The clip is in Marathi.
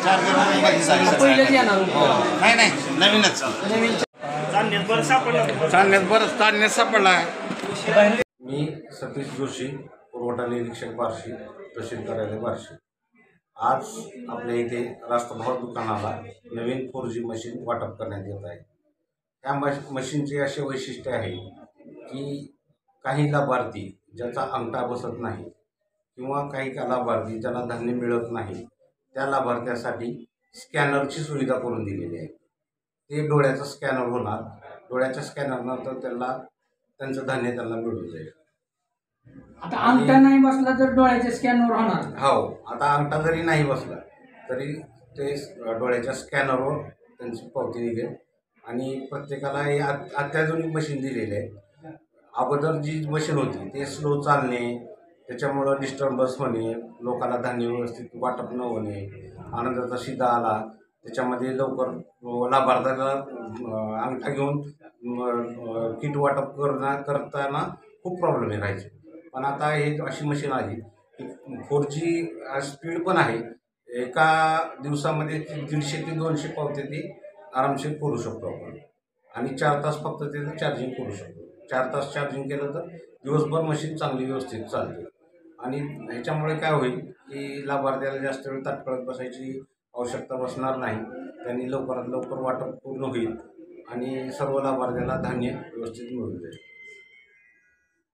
पहिलेच येणार नाही नाही नवीनच नवीन चांदण्यात सापडला. मी सतीश जोशी, पुरवठा निरीक्षक बार्शी, तहसील कार्यालय बार्शी. आज आपल्या इथे रास्तभाव दुकानाला नवीन 4G मशीन वाटप करण्यात येत आहे. त्या मशीनचे असे वैशिष्ट्य आहे की काही लाभार्थी ज्याचा अंगठा बसत नाही किंवा काही लाभार्थी ज्यांना धान्य मिळत नाही त्या लाभार्थ्यासाठी स्कॅनरची सुविधा करून दिलेली आहे. ते डोळ्याचं स्कॅनर होणार, डोळ्याच्या स्कॅनरनंतर त्यांचं धान्य त्यांना मिळून जाईल. आता अंगठा नाही बसला तर डोळ्याच्या स्कॅनवर होणार. हो, आता अंगठा जरी नाही बसला तरी ते डोळ्याच्या स्कॅनरवर त्यांची पावती निघेल. आणि प्रत्येकाला हे अत्याधुनिक मशीन दिलेले आहे. अगोदर जी मशीन होती ते स्लो चालणे, त्याच्यामुळं डिस्टर्बन्स होणे, लोकांना धान्य व्यवस्थित वाटप न होणे, आनंदाचा शिदा आला, त्याच्यामध्ये लवकर लाभार्थ्याला अंगठा घेऊन किट वाटप करताना खूप प्रॉब्लेम राहायचे. पण आता हे अशी मशीन आली की 4G स्पीड पण आहे. एका दिवसामध्ये 150 ते 200 पावते ती आरामशीर करू शकतो आपण. आणि 4 तास फक्त त्याचं चार्जिंग करू शकतो. 4 तास चार्जिंग केलं तर दिवसभर मशीन चांगली व्यवस्थित चालते. आणि ह्याच्यामुळे काय होईल की लाभार्थ्याला जास्त वेळ ताटकळत बसायची आवश्यकता बसणार नाही. त्यांनी लवकरात लवकर वाटप पूर्ण होईल आणि सर्व लाभार्थ्याला धान्य व्यवस्थित मिळून जाईल.